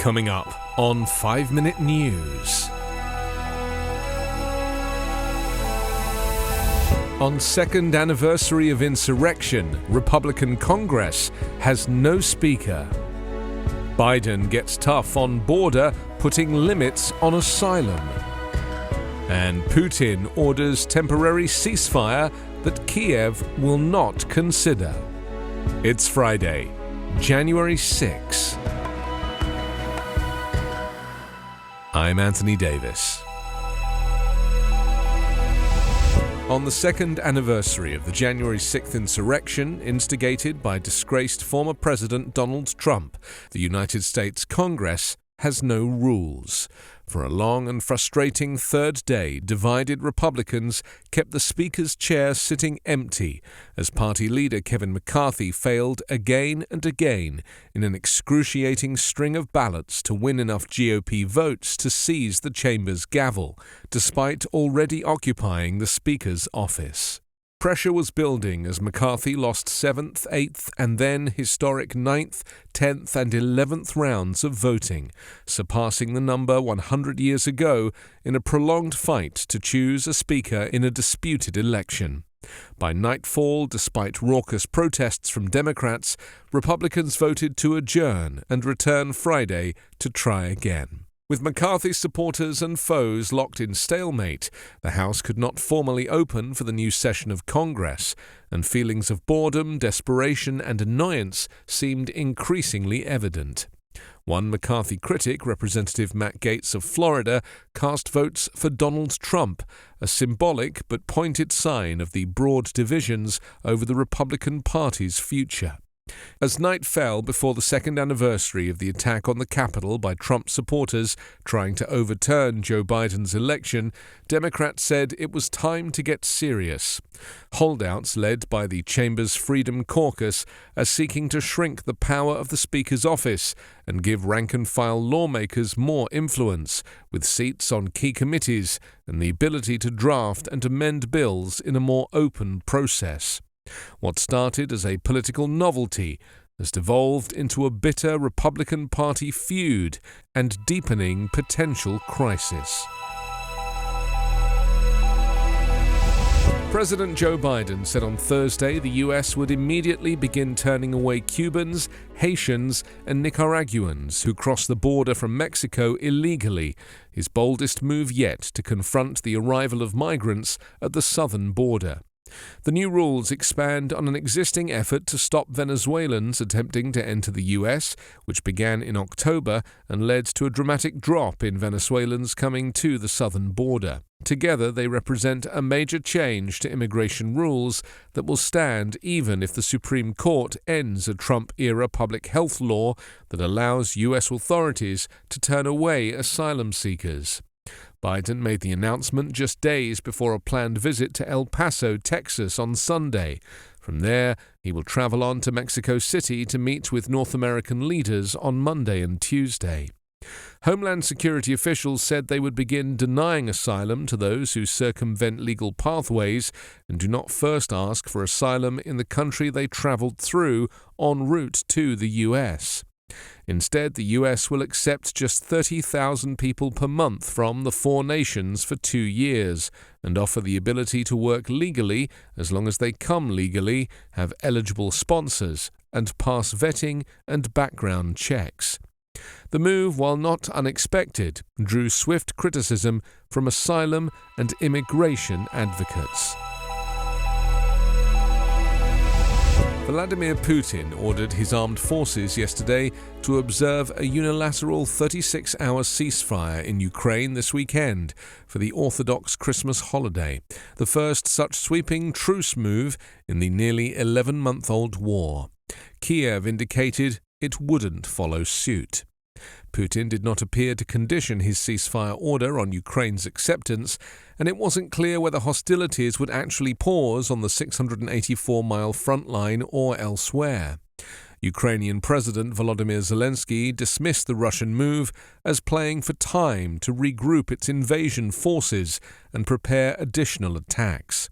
Coming up on 5 Minute News. On second anniversary of insurrection, Republican Congress has no speaker. Biden gets tough on border, putting limits on asylum. And Putin orders temporary ceasefire that Kyiv will not consider. It's Friday, January 6. I'm Anthony Davis. On the second anniversary of the January 6th insurrection instigated by disgraced former President Donald Trump, the United States Congress has no rules. For a long and frustrating third day, divided Republicans kept the Speaker's chair sitting empty as party leader Kevin McCarthy failed again and again in an excruciating string of ballots to win enough GOP votes to seize the chamber's gavel, despite already occupying the Speaker's office. Pressure was building as McCarthy lost 7th, 8th, and then historic 9th, 10th, and 11th rounds of voting, surpassing the number 100 years ago in a prolonged fight to choose a speaker in a disputed election. By nightfall, despite raucous protests from Democrats, Republicans voted to adjourn and return Friday to try again. With McCarthy's supporters and foes locked in stalemate, the House could not formally open for the new session of Congress, and feelings of boredom, desperation, and annoyance seemed increasingly evident. One McCarthy critic, Representative Matt Gaetz of Florida, cast votes for Donald Trump, a symbolic but pointed sign of the broad divisions over the Republican Party's future. As night fell before the second anniversary of the attack on the Capitol by Trump supporters trying to overturn Joe Biden's election, Democrats said it was time to get serious. Holdouts led by the chamber's Freedom Caucus are seeking to shrink the power of the Speaker's office and give rank-and-file lawmakers more influence, with seats on key committees and the ability to draft and amend bills in a more open process. What started as a political novelty has devolved into a bitter Republican Party feud and deepening potential crisis. President Joe Biden said on Thursday the U.S. would immediately begin turning away Cubans, Haitians, and Nicaraguans who cross the border from Mexico illegally, his boldest move yet to confront the arrival of migrants at the southern border. The new rules expand on an existing effort to stop Venezuelans attempting to enter the U.S., which began in October and led to a dramatic drop in Venezuelans coming to the southern border. Together, they represent a major change to immigration rules that will stand even if the Supreme Court ends a Trump-era public health law that allows U.S. authorities to turn away asylum seekers. Biden made the announcement just days before a planned visit to El Paso, Texas on Sunday. From there, he will travel on to Mexico City to meet with North American leaders on Monday and Tuesday. Homeland Security officials said they would begin denying asylum to those who circumvent legal pathways and do not first ask for asylum in the country they traveled through en route to the U.S. Instead, the U.S. will accept just 30,000 people per month from the four nations for 2 years and offer the ability to work legally as long as they come legally, have eligible sponsors, and pass vetting and background checks. The move, while not unexpected, drew swift criticism from asylum and immigration advocates. Vladimir Putin ordered his armed forces yesterday to observe a unilateral 36-hour ceasefire in Ukraine this weekend for the Orthodox Christmas holiday, the first such sweeping truce move in the nearly 11-month-old war. Kyiv indicated it wouldn't follow suit. Putin did not appear to condition his ceasefire order on Ukraine's acceptance, and it wasn't clear whether hostilities would actually pause on the 684-mile front line or elsewhere. Ukrainian President Volodymyr Zelensky dismissed the Russian move as playing for time to regroup its invasion forces and prepare additional attacks.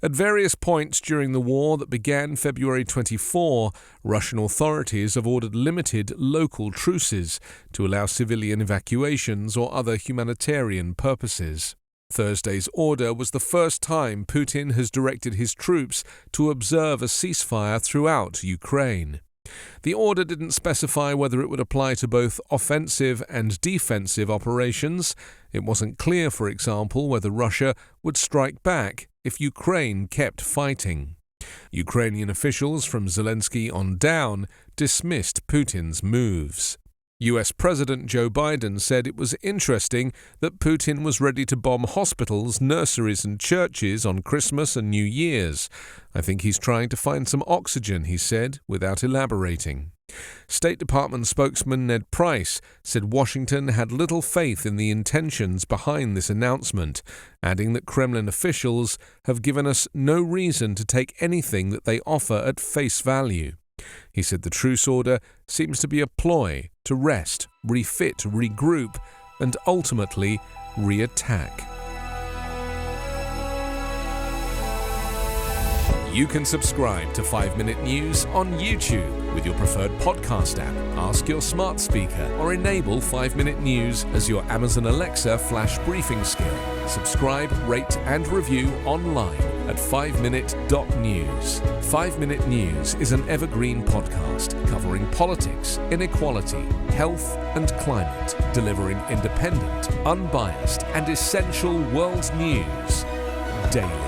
At various points during the war that began February 24, Russian authorities have ordered limited local truces to allow civilian evacuations or other humanitarian purposes. Thursday's order was the first time Putin has directed his troops to observe a ceasefire throughout Ukraine. The order didn't specify whether it would apply to both offensive and defensive operations. It wasn't clear, for example, whether Russia would strike back if Ukraine kept fighting. Ukrainian officials from Zelensky on down dismissed Putin's moves. US President Joe Biden said it was interesting that Putin was ready to bomb hospitals, nurseries and churches on Christmas and New Year's. I think he's trying to find some oxygen, he said, without elaborating. State Department spokesman Ned Price said Washington had little faith in the intentions behind this announcement, adding that Kremlin officials have given us no reason to take anything that they offer at face value. He said the truce order seems to be a ploy to rest, refit, regroup, and ultimately re-attack. You can subscribe to 5-Minute News on YouTube with your preferred podcast app. Ask your smart speaker or enable 5-Minute News as your Amazon Alexa flash briefing skill. Subscribe, rate and review online at 5minute.news. 5-Minute News is an Evergreen podcast covering politics, inequality, health and climate, delivering independent, unbiased and essential world news daily.